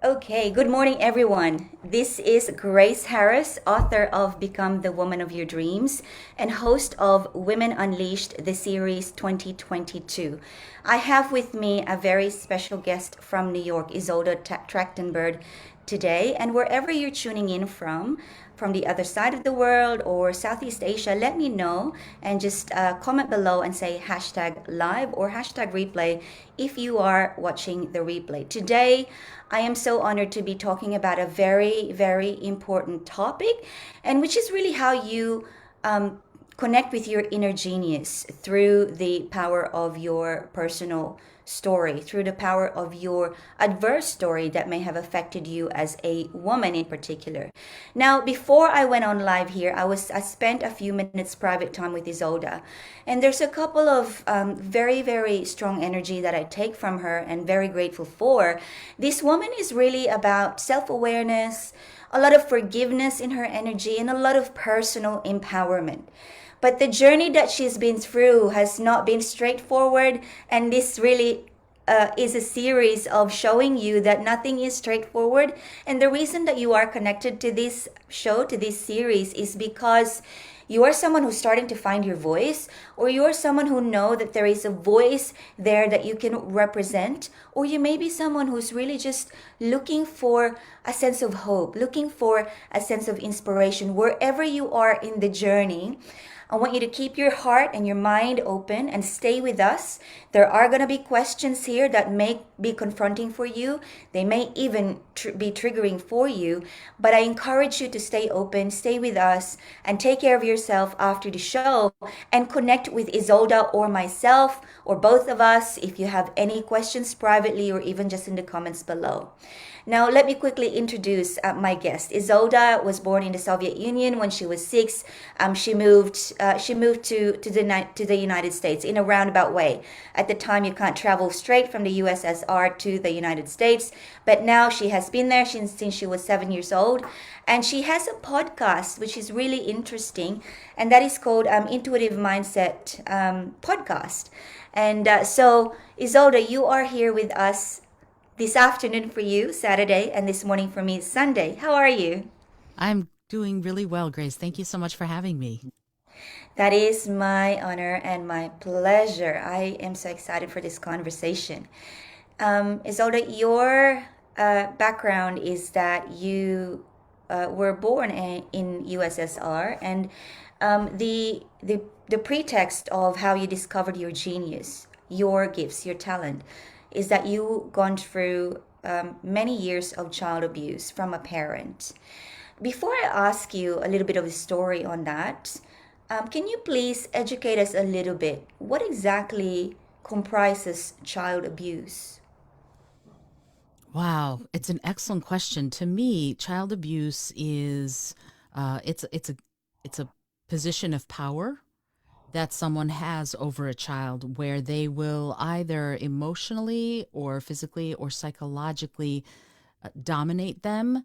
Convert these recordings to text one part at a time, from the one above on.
Okay, good morning, everyone. This is Grace Harris, author of Become the Woman of Your Dreams and host of Women Unleashed, the series 2022. I have with me a very special guest from New York, Izolda Trachtenberg, today. And wherever you're tuning in from the other side of the world or Southeast Asia, let me know and just comment below and say hashtag live or hashtag replay if you are watching the replay. Today, I am so honored to be talking about a very, very important topic, and which is really how you connect with your inner genius through the power of your personal story, through the power of your adverse story that may have affected you as a woman in particular. Now, before I went on live here, I spent a few minutes private time with Izolda, and there's a couple of very very strong energy that I take from her and very grateful for. This woman is really about self-awareness, a lot of forgiveness in her energy, and a lot of personal empowerment. But the journey that she's been through has not been straightforward, and this really is a series of showing you that nothing is straightforward. And the reason that you are connected to this show, to this series, is because you are someone who's starting to find your voice, or you are someone who know that there is a voice there that you can represent, or you may be someone who's really just looking for a sense of hope, looking for a sense of inspiration wherever you are in the journey. I want you to keep your heart and your mind open and stay with us. There are going to be questions here that may be confronting for you. They may even be triggering for you. But I encourage you to stay open, stay with us, and take care of yourself after the show and connect with Izolda or myself or both of us if you have any questions privately or even just in the comments below. Now, let me quickly introduce my guest. Izolda was born in the Soviet Union when she was 6. She moved to the United States in a roundabout way. At the time, you can't travel straight from the USSR to the United States, but now she has been there since she was 7 years old, and she has a podcast which is really interesting, and that is called Intuitive Mindset Podcast. And so, Izolda, you are here with us this afternoon for you, Saturday, and this morning for me, Sunday. How are you? I'm doing really well, Grace. Thank you so much for having me. That is my honor and my pleasure. I am so excited for this conversation. Isolde, your background is that you were born in USSR, and the pretext of how you discovered your genius, your gifts, your talent, is that you gone through many years of child abuse from a parent. Before I ask you a little bit of a story on that, can you please educate us a little bit? What exactly comprises child abuse? Wow, it's an excellent question. To me, child abuse is it's a position of power that someone has over a child where they will either emotionally or physically or psychologically dominate them,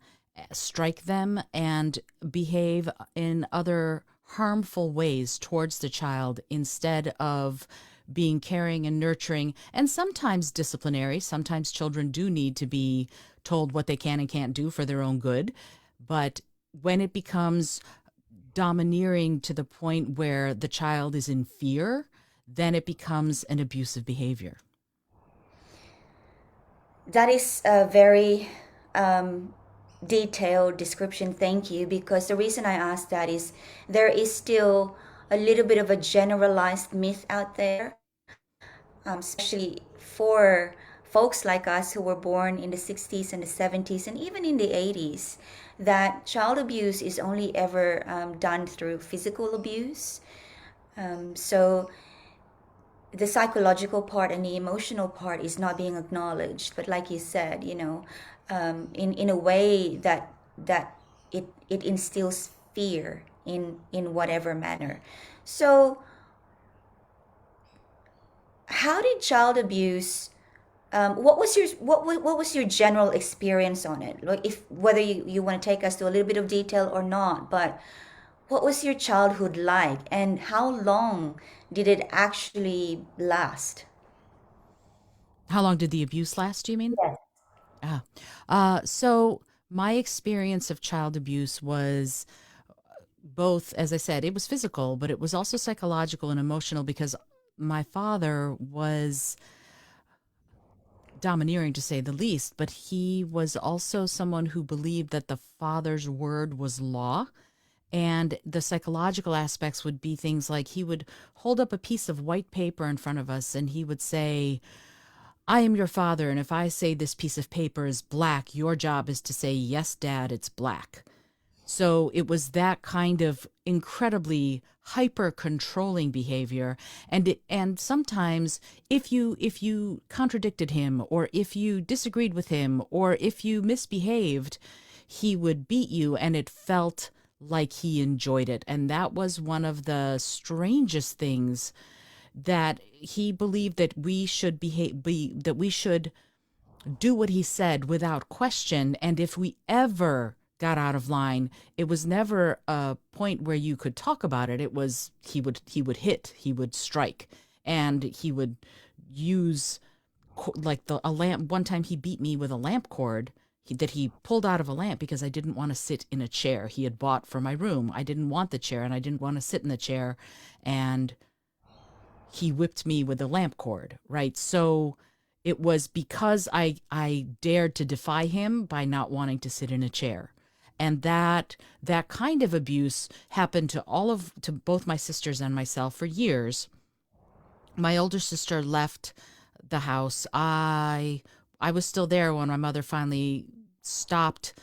strike them, and behave in other harmful ways towards the child instead of being caring and nurturing and sometimes disciplinary. Sometimes children do need to be told what they can and can't do for their own good. But when it becomes domineering to the point where the child is in fear, then it becomes an abusive behavior. That is a very detailed description. Thank you. Because the reason I asked that is there is still a little bit of a generalized myth out there, especially for folks like us who were born in the 60s and the 70s and even in the 80s, that child abuse is only ever done through physical abuse. So the psychological part and the emotional part is not being acknowledged. But like you said, in a way that it instills fear in whatever manner. So how did child abuse what was your general experience on it? Like, if whether you want to take us to a little bit of detail or not, but what was your childhood like, and how long did it actually last? How long did the abuse last, do you mean? Yes. Ah. So my experience of child abuse was both, as I said, it was physical, but it was also psychological and emotional because my father was domineering to say the least, but he was also someone who believed that the father's word was law. And the psychological aspects would be things like he would hold up a piece of white paper in front of us and he would say, I am your father, and if I say this piece of paper is black, your job is to say, yes, Dad, it's black. So it was that kind of incredibly hyper controlling behavior, and sometimes if you contradicted him, or if you disagreed with him, or if you misbehaved, he would beat you, and it felt like he enjoyed it. And that was one of the strangest things, that he believed that we should that we should do what he said without question. And if we ever got out of line, it was never a point where you could talk about it. It was he would hit, he would strike, and he would use like a lamp. One time he beat me with a lamp cord that he pulled out of a lamp because I didn't want to sit in a chair he had bought for my room. I didn't want the chair and I didn't want to sit in the chair, and he whipped me with a lamp cord, right? So it was because I dared to defy him by not wanting to sit in a chair. And that kind of abuse happened to both my sisters and myself for years. My older sister left the house. I was still there when my mother finally stopped.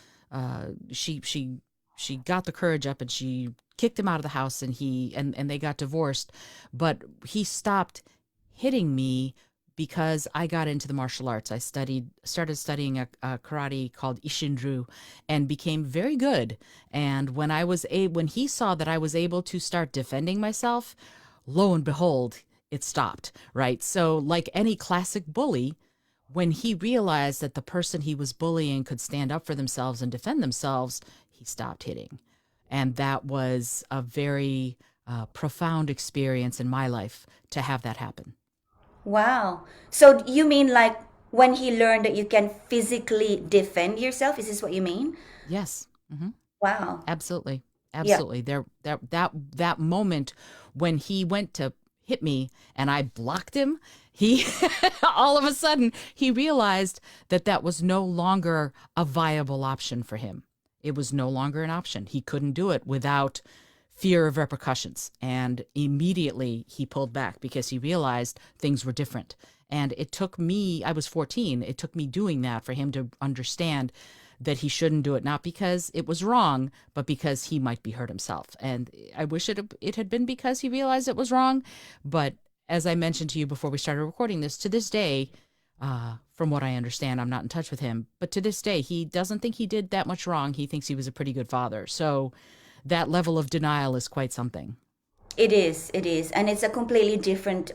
She got the courage up and she kicked him out of the house, and and they got divorced. But he stopped hitting me because I got into the martial arts. I started studying a karate called Ishinru, and became very good. And when he saw that I was able to start defending myself, lo and behold, it stopped, right? So, like any classic bully, when he realized that the person he was bullying could stand up for themselves and defend themselves, he stopped hitting. And that was a very profound experience in my life to have that happen. Wow. So you mean like when he learned that you can physically defend yourself? Is this what you mean? Yes. Hmm. Wow. Absolutely. Yeah. Absolutely. That moment when he went to hit me and I blocked him, he all of a sudden he realized that that was no longer a viable option for him. It was no longer an option. He couldn't do it without fear of repercussions. And immediately he pulled back because he realized things were different. And it took me, I was 14, it took me doing that for him to understand that he shouldn't do it, not because it was wrong, but because he might be hurt himself. And I wish it had been because he realized it was wrong. But as I mentioned to you before we started recording this, to this day, from what I understand, I'm not in touch with him, but to this day, he doesn't think he did that much wrong. He thinks he was a pretty good father. So that level of denial is quite something. It is, and it's a completely different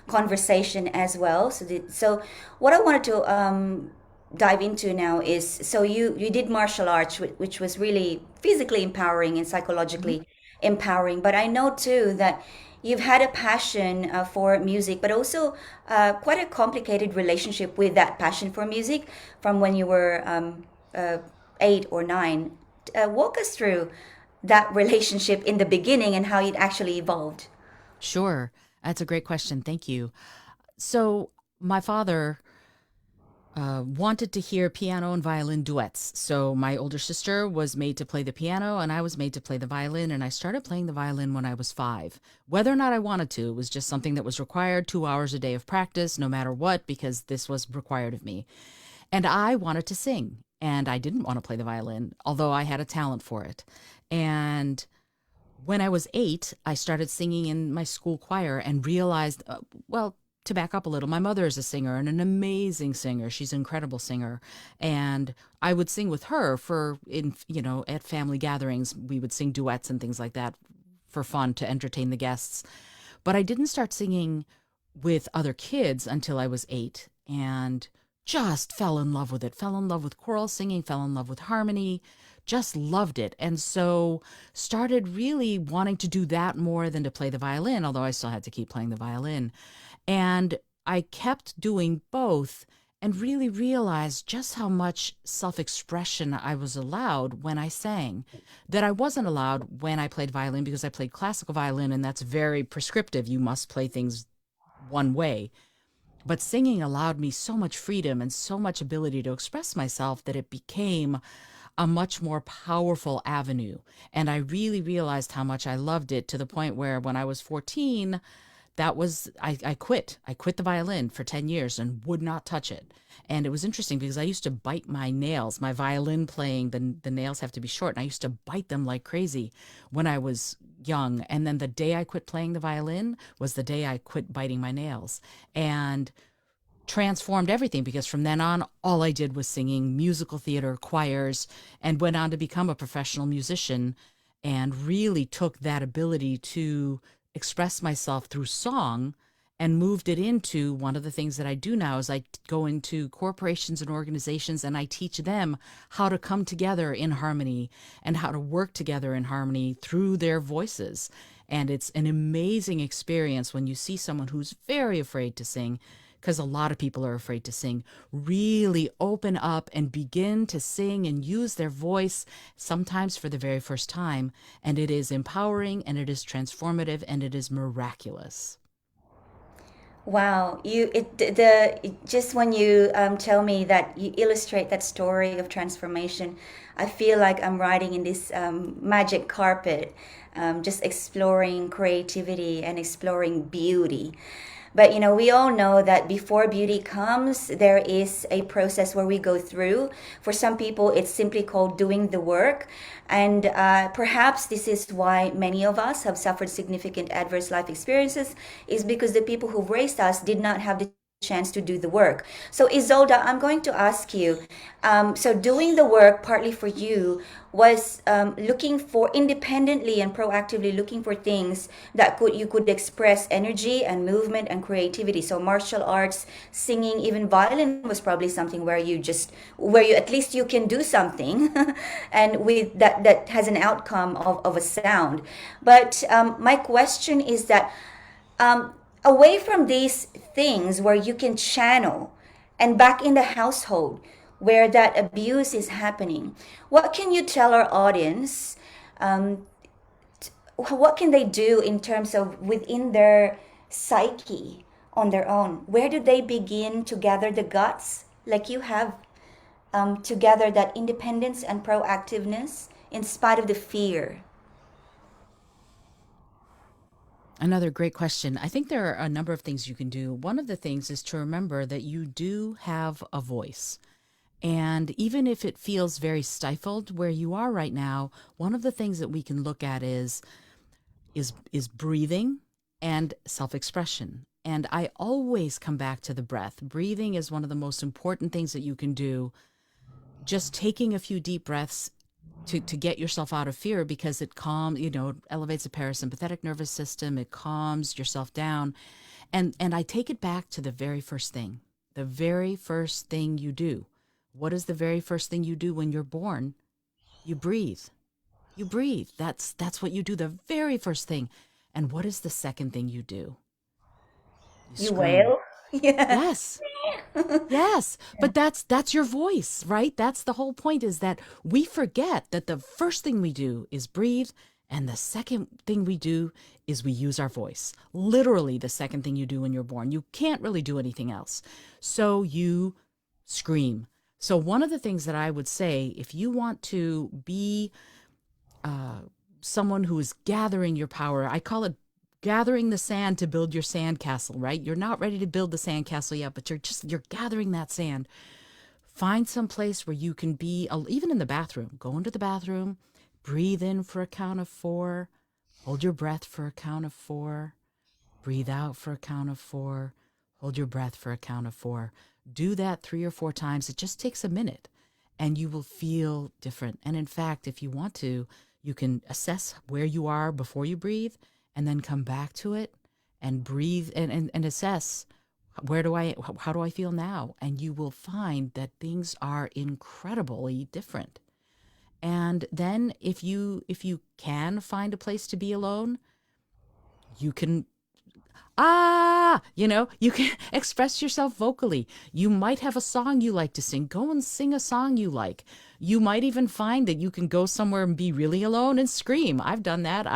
conversation as well. So what I wanted to dive into now is, so you did martial arts, which was really physically empowering and Mm-hmm. psychologically empowering. But I know too that you've had a passion for music, but also quite a complicated relationship with that passion for music from when you were 8 or 9. Walk us through that relationship in the beginning and how it actually evolved. Sure. That's a great question. Thank you. So, my father wanted to hear piano and violin duets. So my older sister was made to play the piano, and I was made to play the violin. And I started playing the violin when I was 5. Whether or not I wanted to, it was just something that was required, 2 hours a day of practice, no matter what, because this was required of me. And I wanted to sing, and I didn't want to play the violin, although I had a talent for it. And when I was 8, I started singing in my school choir and realized, well, to back up a little, my mother is a singer and an amazing singer. She's an incredible singer. And I would sing with her at family gatherings. We would sing duets and things like that for fun to entertain the guests. But I didn't start singing with other kids until I was 8, and just fell in love with it. Fell in love with choral singing, fell in love with harmony, just loved it. And so started really wanting to do that more than to play the violin, although I still had to keep playing the violin. And I kept doing both. and really realized just how much self-expression I was allowed when I sang, that I wasn't allowed when I played violin, because I played classical violin, and that's very prescriptive. You must play things one way. But singing allowed me so much freedom and so much ability to express myself that it became a much more powerful avenue. And I really realized how much I loved it, to the point where when I was 14, that was I quit. I quit the violin for 10 years and would not touch it. And it was interesting because I used to bite my nails. My violin playing, the nails have to be short, and I used to bite them like crazy when I was young. And then the day I quit playing the violin was the day I quit biting my nails. And transformed everything, because from then on, all I did was singing, musical theater, choirs, and went on to become a professional musician, and really took that ability to express myself through song and moved it into one of the things that I do now. Is I go into corporations and organizations, and I teach them how to come together in harmony and how to work together in harmony through their voices. And it's an amazing experience when you see someone who's very afraid to sing, because a lot of people are afraid to sing, really open up and begin to sing and use their voice, sometimes for the very first time. And it is empowering, and it is transformative, and it is miraculous. Wow, just when you tell me that you illustrate that story of transformation, I feel like I'm riding in this magic carpet, just exploring creativity and exploring beauty. But we all know that before beauty comes, there is a process where we go through. For some people, it's simply called doing the work. And perhaps this is why many of us have suffered significant adverse life experiences, is because the people who raised us did not have the chance to do the work. So, Izolda, I'm going to ask you, so doing the work partly for you was looking for independently and proactively looking for things that you could express energy and movement and creativity. So martial arts, singing, even violin was probably something where you at least you can do something and with that has an outcome of a sound. But my question is that away from these things where you can channel, and back in the household where that abuse is happening, what can you tell our audience? Um, what can they do in terms of within their psyche on their own? Where do they begin to gather the guts, like you have, to gather that independence and proactiveness in spite of the fear? Another great question. I think there are a number of things you can do. One of the things is to remember that you do have a voice. And even if it feels very stifled where you are right now, one of the things that we can look at is breathing and self-expression. And I always come back to the breath. Breathing is one of the most important things that you can do. Just taking a few deep breaths to get yourself out of fear, because it calms, elevates the parasympathetic nervous system, it calms yourself down. And I take it back to the very first thing. The very first thing you do. What is the very first thing you do when you're born? You breathe. You breathe. That's what you do, the very first thing. And what is the second thing you do? You You scream. wail? Yeah. Yes. Yes, but that's your voice, right? That's the whole point, is that we forget that the first thing we do is breathe, and the second thing we do is we use our voice. Literally the second thing you do when you're born. You can't really do anything else. So you scream. So one of the things that I would say, if you want to be uh, someone who is gathering your power, I call it gathering the sand to build your sandcastle, right? You're not ready to build the sandcastle yet, but you're gathering that sand. Find some place where you can be, even in the bathroom. Go into the bathroom, breathe in for a count of 4, hold your breath for a count of 4, breathe out for a count of 4, hold your breath for a count of 4. Do that 3 or 4 times. It just takes a minute, and you will feel different. And in fact, if you want to, you can assess where you are before you breathe, and then come back to it and breathe and assess, how do I feel now? And you will find that things are incredibly different. And then if you can find a place to be alone, you can, you can express yourself vocally. You might have a song you like to sing. Go and sing a song you like. You might even find that you can go somewhere and be really alone and scream. I've done that.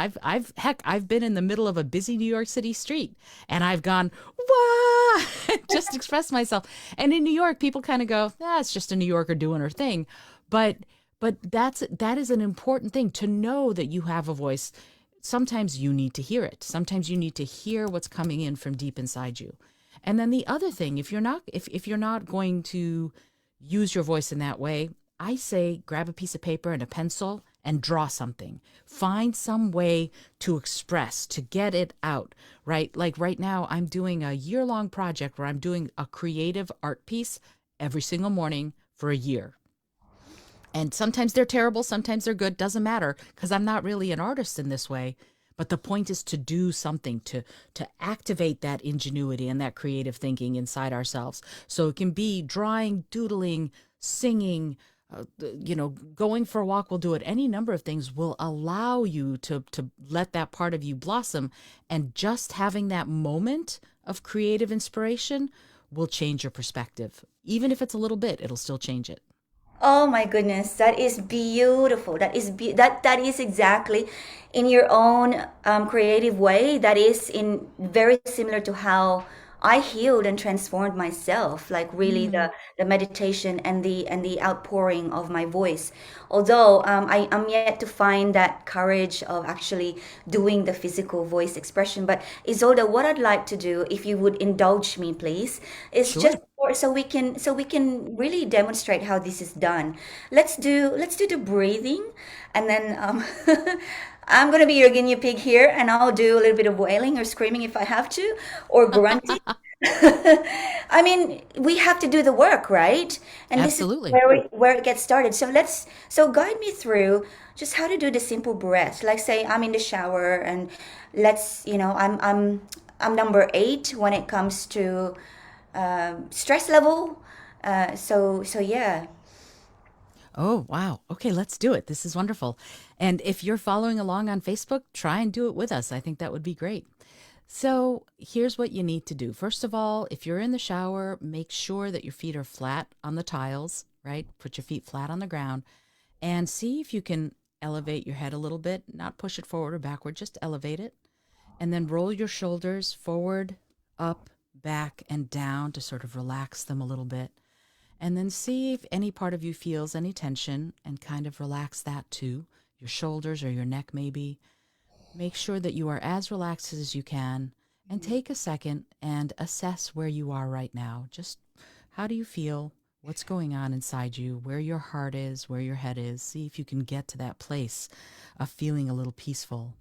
Heck, I've been in the middle of a busy New York City street and I've gone, wah, just express myself. And in New York, people kind of go, it's just a New Yorker doing her thing. But that is an important thing to know that you have a voice. Sometimes you need to hear it. Sometimes you need to hear what's coming in from deep inside you. And then the other thing, if you're not going to use your voice in that way, I say grab a piece of paper and a pencil and draw something. Find some way to express, to get it out, right? Like right now, I'm doing a year-long project where I'm doing a creative art piece every single morning for a year. And sometimes they're terrible, sometimes they're good, doesn't matter because I'm not really an artist in this way. But the point is to do something to activate that ingenuity and that creative thinking inside ourselves. So it can be drawing, doodling, singing, going for a walk will do it. Any number of things will allow you to let that part of you blossom. And just having that moment of creative inspiration will change your perspective. Even if it's a little bit, it'll still change it. Oh my goodness, that is beautiful. That is exactly in your own creative way. That is in very similar to how I healed and transformed myself. Like really, Mm, the meditation and the outpouring of my voice. Although I am yet to find that courage of actually doing the physical voice expression. But Isolda, what I'd like to do, if you would indulge me, please, is just sure. so we can really demonstrate how this is done. Let's do the breathing, and then I'm gonna be your guinea pig here, and I'll do a little bit of wailing or screaming if I have to, or grunting. I mean, we have to do the work, right? And this is Absolutely. where it gets started. So guide me through just how to do the simple breath. Like say I'm in the shower, and I'm number 8 when it comes to stress level. So yeah. Oh, wow. Okay, let's do it. This is wonderful. And if you're following along on Facebook, try and do it with us. I think that would be great. So, here's what you need to do. First of all, if you're in the shower, make sure that your feet are flat on the tiles, right? Put your feet flat on the ground and see if you can elevate your head a little bit, not push it forward or backward, just elevate it. And then roll your shoulders forward, up, back, and down to sort of relax them a little bit. And then see if any part of you feels any tension and kind of relax that too. Your shoulders or your neck, maybe. Make sure that you are as relaxed as you can and take a second and assess where you are right now. Just how do you feel? What's going on inside you? Where your heart is, where your head is. See if you can get to that place of feeling a little peaceful.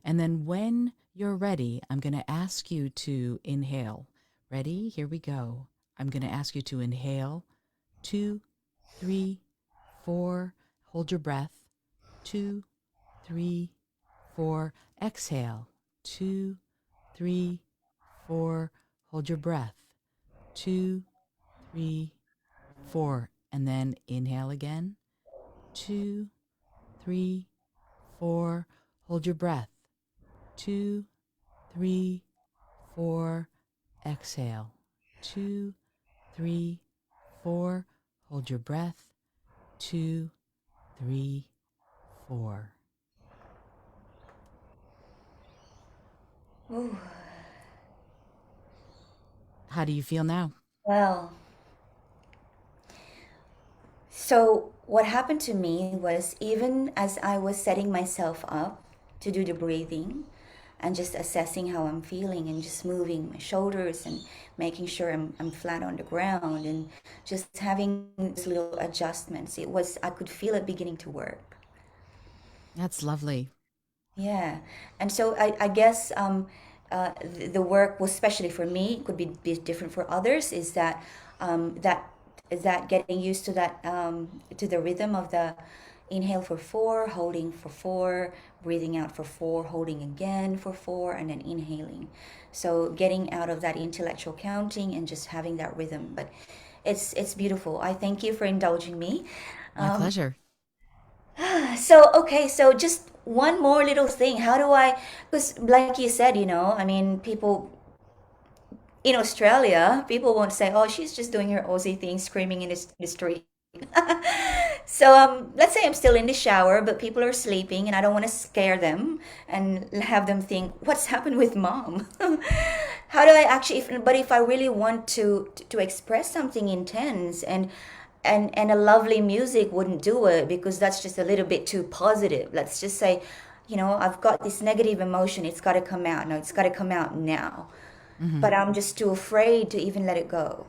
And then when you're ready, I'm going to ask you to inhale. Ready? Here we go. I'm going to ask you to inhale. 2, 3, 4. Hold your breath. 2, 3, 4. Exhale. 2, 3, 4. Hold your breath. 2, 3, 4. And then inhale again. 2, 3, 4. Hold your breath. 2, 3, 4. Exhale. 2, 3, 4. Hold your breath. 2, 3, 4. Ooh, How do you feel now? well, so what happened to me was even as I was setting myself up to do the breathing and just assessing how I'm feeling and just moving my shoulders and making sure I'm flat on the ground and just having these little adjustments, I could feel it beginning to work. That's lovely. Yeah, and so I guess the work was especially for me could be different for others. Is that that is that getting used to the rhythm of the inhale for 4, holding for 4, breathing out for 4, holding again for 4, and then inhaling. So getting out of that intellectual counting and just having that rhythm. But it's beautiful. I thank you for indulging me. My pleasure. So, okay, so just one more little thing. How do I, because like you said, I mean, people, in Australia, people won't say, "Oh, she's just doing her Aussie thing, screaming in the street." So let's say I'm still in the shower, but people are sleeping, and I don't want to scare them and have them think, "What's happened with mom?" How do I actually? But if I really want to express something intense, and a lovely music wouldn't do it because that's just a little bit too positive. Let's just say, I've got this negative emotion. It's got to come out. No, it's got to come out now. Hmm. But I'm just too afraid to even let it go.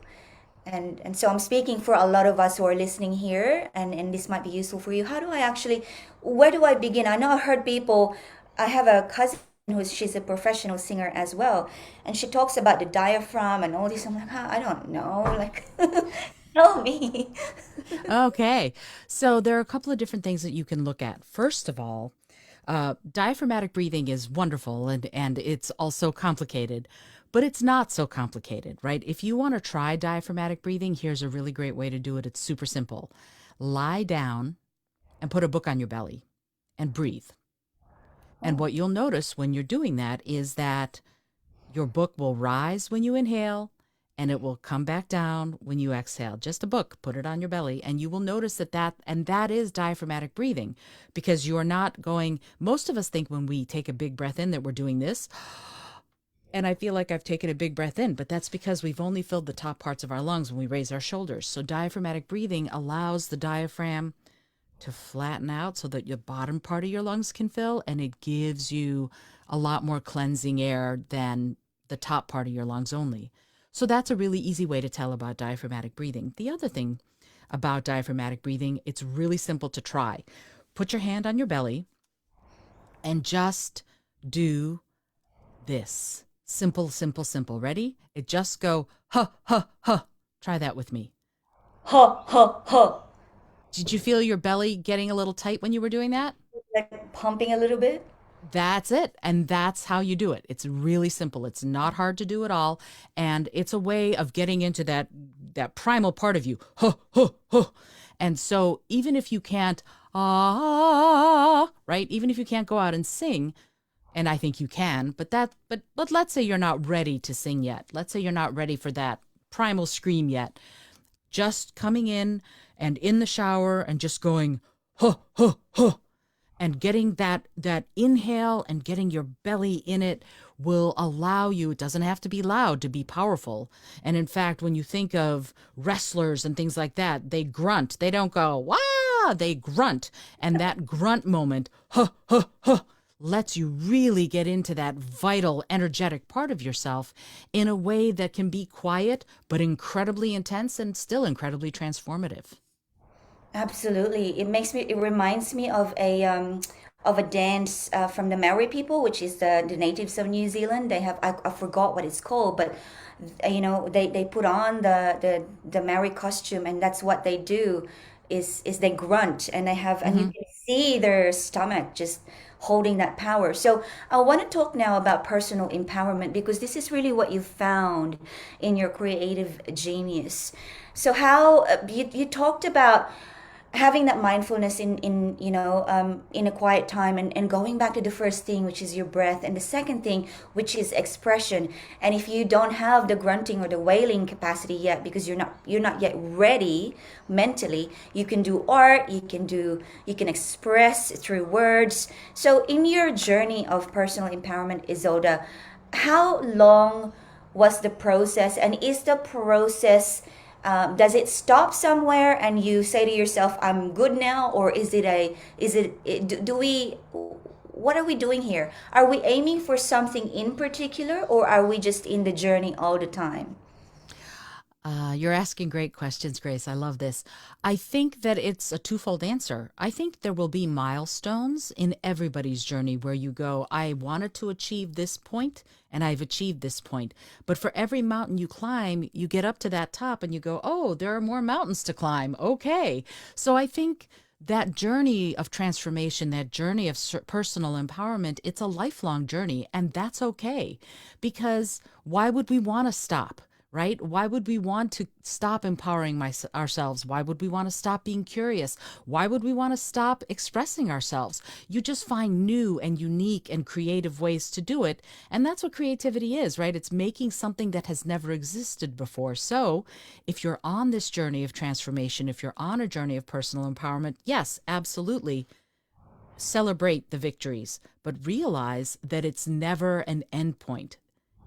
And so I'm speaking for a lot of us who are listening here, and this might be useful for you. How do I actually, where do I begin? I know I heard people, I have a cousin she's a professional singer as well, and she talks about the diaphragm and all this. I'm like, I don't know, like, tell me. Okay. So there are a couple of different things that you can look at. First of all, diaphragmatic breathing is wonderful and it's also complicated, but it's not so complicated, right? If you want to try diaphragmatic breathing, here's a really great way to do it. It's super simple. Lie down and put a book on your belly and breathe. And Oh, what you'll notice when you're doing that is that your book will rise when you inhale and it will come back down when you exhale. Just a book, put it on your belly, and you will notice that is diaphragmatic breathing because you're not going. Most of us think when we take a big breath in that we're doing this. And I feel like I've taken a big breath in, but that's because we've only filled the top parts of our lungs when we raise our shoulders. So diaphragmatic breathing allows the diaphragm to flatten out so that your bottom part of your lungs can fill, and it gives you a lot more cleansing air than the top part of your lungs only. So that's a really easy way to tell about diaphragmatic breathing. The other thing about diaphragmatic breathing, it's really simple to try. Put your hand on your belly and just do this. Simple, simple, simple. Ready? It just go, huh, huh, huh. Try that with me. ha, ha, ha. Did you feel your belly getting a little tight when you were doing that? Like pumping a little bit. That's it. And that's how you do it. It's really simple. It's not hard to do at all. And it's a way of getting into that primal part of you. Huh, huh, huh. And so even if you can't right? Even if you can't go out and sing, and I think you can, but let's say you're not ready to sing yet. Let's say you're not ready for that primal scream yet. Just coming in and in the shower and just going huh, huh, huh, and getting that inhale and getting your belly in it will allow you. It doesn't have to be loud to be powerful. And in fact, when you think of wrestlers and things like that, they grunt. They don't go wah, they grunt. And that grunt moment, huh, huh, huh, lets you really get into that vital energetic part of yourself in a way that can be quiet but incredibly intense and still incredibly transformative. Absolutely. It reminds me of a dance from the Maori people, which is the natives of New Zealand. They have, I forgot what it's called, but they put on the Maori costume, and that's what they do is they grunt, and they have, and you Hmm. can see their stomach just holding that power. So I want to talk now about personal empowerment because this is really what you found in your creative genius. So how you talked about having that mindfulness in a quiet time, and going back to the first thing, which is your breath, and the second thing, which is expression. And if you don't have the grunting or the wailing capacity yet because you're not yet ready mentally, you can do art, you can express through words. So in your journey of personal empowerment, Izolda, how long was the process, and is the process, does it stop somewhere and you say to yourself, I'm good now? Or do we, what are we doing here? Are we aiming for something in particular, or are we just in the journey all the time? You're asking great questions, Grace. I love this. I think that it's a twofold answer. I think there will be milestones in everybody's journey where you go, I wanted to achieve this point and I've achieved this point. But for every mountain you climb, you get up to that top and you go, oh, there are more mountains to climb. Okay. So I think that journey of transformation, that journey of personal empowerment, it's a lifelong journey. And that's okay because why would we want to stop? right? Why would we want to stop empowering ourselves? Why would we want to stop being curious? Why would we want to stop expressing ourselves? You just find new and unique and creative ways to do it. And that's what creativity is, right? It's making something that has never existed before. So if you're on this journey of transformation, if you're on a journey of personal empowerment, yes, absolutely celebrate the victories, but realize that it's never an end point.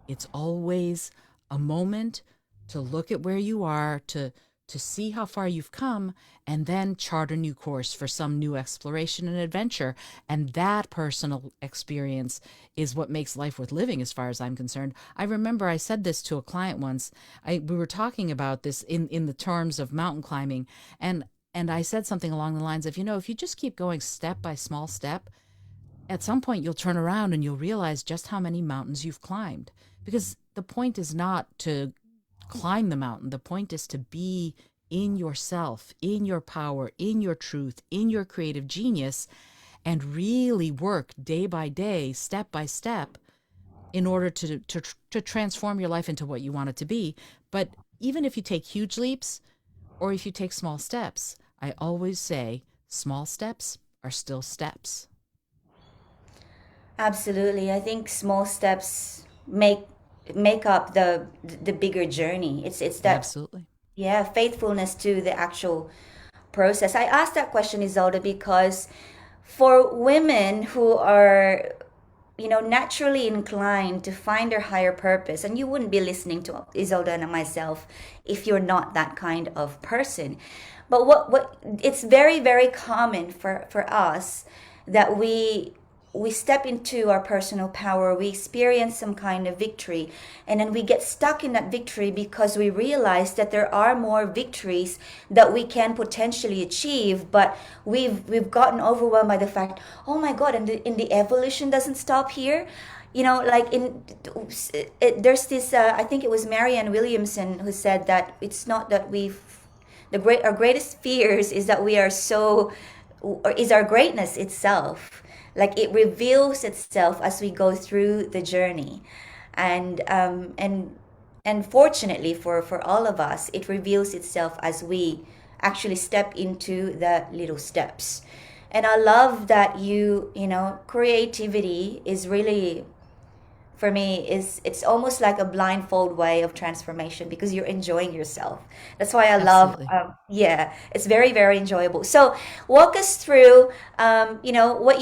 It's always a moment to look at where you are, to see how far you've come, and then chart a new course for some new exploration and adventure. And that personal experience is what makes life worth living, as far as I'm concerned. I remember I said this to a client once. We were talking about this in the terms of mountain climbing, and I said something along the lines of, if you just keep going step by small step, at some point you'll turn around and you'll realize just how many mountains you've climbed. Because the point is not to climb the mountain. The point is to be in yourself, in your power, in your truth, in your creative genius, and really work day by day, step by step, in order to transform your life into what you want it to be. But even if you take huge leaps or if you take small steps, I always say small steps are still steps. Absolutely. I think small steps make up the bigger journey. It's that, Absolutely. yeah, faithfulness to the actual process. I asked that question, Izolda, because for women who are, naturally inclined to find their higher purpose, and you wouldn't be listening to Izolda and myself if you're not that kind of person. But what it's very, very common for us that we step into our personal power, we experience some kind of victory, and then we get stuck in that victory because we realize that there are more victories that we can potentially achieve, but we've gotten overwhelmed by the fact, oh my god, and the evolution doesn't stop here. Like there's this I think it was Marianne Williamson who said that it's not that our greatest fears is that we are so, or is our greatness itself. Like it reveals itself as we go through the journey, and fortunately for all of us, it reveals itself as we actually step into the little steps. And I love that creativity is really, for me, is it's almost like a blindfold way of transformation because you're enjoying yourself. That's why I love, Absolutely. yeah, it's very, very enjoyable. So walk us through, what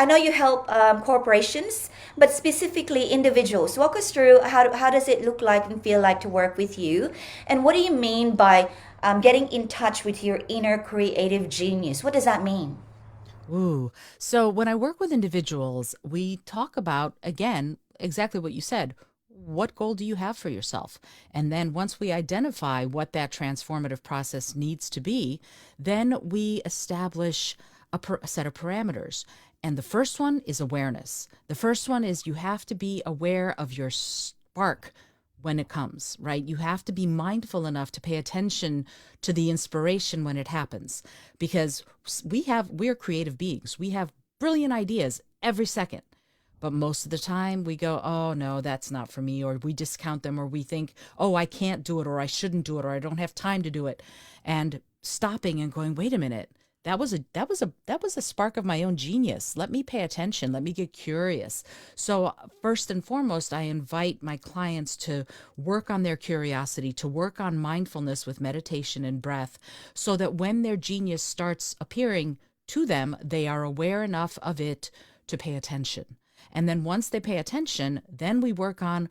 I know you help corporations, but specifically individuals. Walk us through how does it look like and feel like to work with you, and what do you mean by getting in touch with your inner creative genius? What does that mean? Ooh. So when I work with individuals, we talk about, again, exactly what you said. What goal do you have for yourself? And then once we identify what that transformative process needs to be, then we establish a set of parameters. And the first one is awareness. The first one is you have to be aware of your spark when it comes, right? You have to be mindful enough to pay attention to the inspiration when it happens, because we're creative beings. We have brilliant ideas every second. But most of the time we go, oh no, that's not for me, or we discount them, or we think, oh, I can't do it, or I shouldn't do it, or I don't have time to do it. And stopping and going, wait a minute, that was a spark of my own genius. Let me pay attention. Let me get curious. So first and foremost, I invite my clients to work on their curiosity, to work on mindfulness with meditation and breath, so that when their genius starts appearing to them, they are aware enough of it to pay attention. And then once they pay attention, then we work on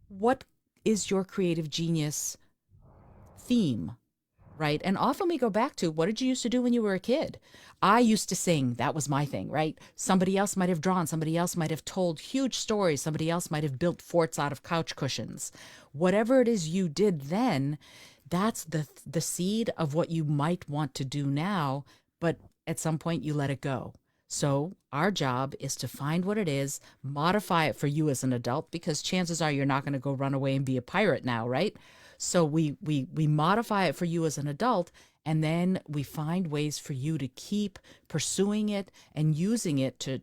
what is your creative genius theme, right? And often we go back to, what did you used to do when you were a kid? I used to sing. That was my thing, right? Somebody else might have drawn. Somebody else might have told huge stories. Somebody else might have built forts out of couch cushions. Whatever it is you did then, that's the seed of what you might want to do now, but at some point you let it go. So our job is to find what it is, modify it for you as an adult, because chances are you're not going to go run away and be a pirate now, right? So we modify it for you as an adult, and then we find ways for you to keep pursuing it and using it to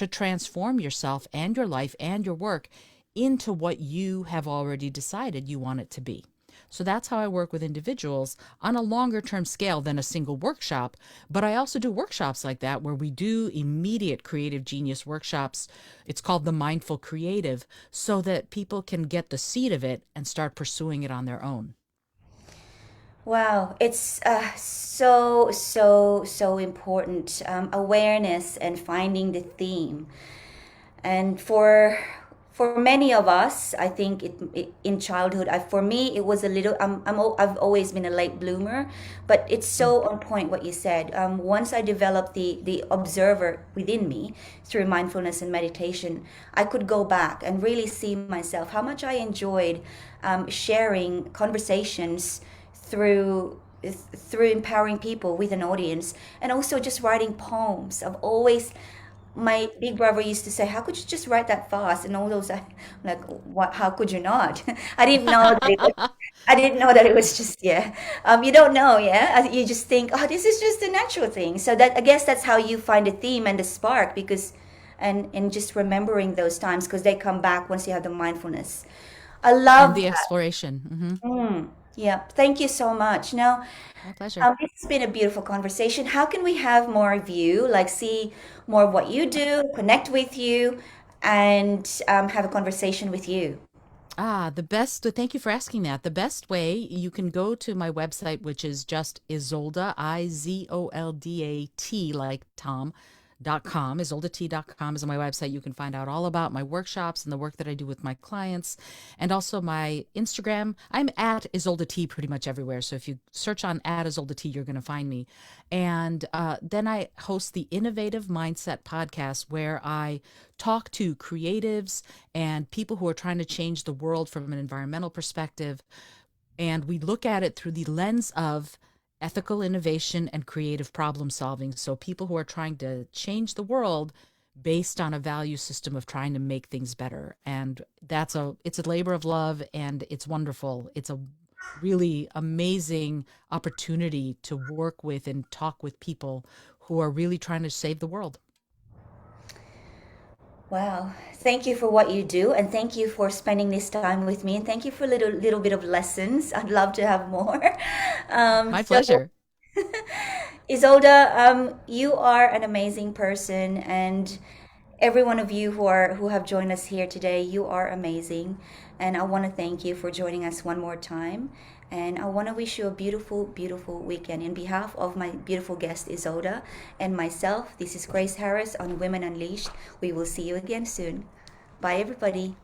transform yourself and your life and your work into what you have already decided you want it to be. So that's how I work with individuals on a longer term scale than a single workshop. But I also do workshops like that where we do immediate creative genius workshops. It's called the mindful creative, so that people can get the seed of it and start pursuing it on their own. Wow, it's so important. Awareness and finding the theme. And for many of us, I think in childhood, for me, it was a little. I've always been a late bloomer, but it's Mm. so on point what you said. Once I developed the observer within me through mindfulness and meditation, I could go back and really see myself how much I enjoyed sharing conversations through through empowering people with an audience, and also just writing poems. I've always My big brother used to say, "How could you just write that fast?" And all those, like, what? How could you not? I didn't know that it was. I didn't know that it was just, yeah. You don't know, yeah. You just think, oh, this is just a natural thing. So that, I guess that's how you find a theme and the spark, because, and just remembering those times, because they come back once you have the mindfulness. I And love the that. exploration. Yeah. Thank you so much. Now, My pleasure. this has been a beautiful conversation. How can we have more of you, like see more of what you do, connect with you, and have a conversation with you? The best, thank you for asking that. The best way, you can go to my website, which is just Izolda, Izoldat, like Tom.com. Izoldat.com is my website. You can find out all about my workshops and the work that I do with my clients, and also my Instagram. I'm at Izolda pretty much everywhere. So if you search on at Izolda, you're going to find me. And then I host the Innovative Mindset podcast, where I talk to creatives and people who are trying to change the world from an environmental perspective. And we look at it through the lens of ethical innovation and creative problem solving. So people who are trying to change the world based on a value system of trying to make things better. And it's a labor of love, and it's wonderful. It's a really amazing opportunity to work with and talk with people who are really trying to save the world. Wow. Thank you for what you do, and thank you for spending this time with me, and thank you for a little bit of lessons. I'd love to have more. My So, pleasure. Isolda, you are an amazing person, and every one of you who have joined us here today, you are amazing. And I want to thank you for joining us one more time. And I want to wish you a beautiful, beautiful weekend. In behalf of my beautiful guest Isolda and myself, this is Grace Harris on Women Unleashed. We will see you again soon. Bye, everybody.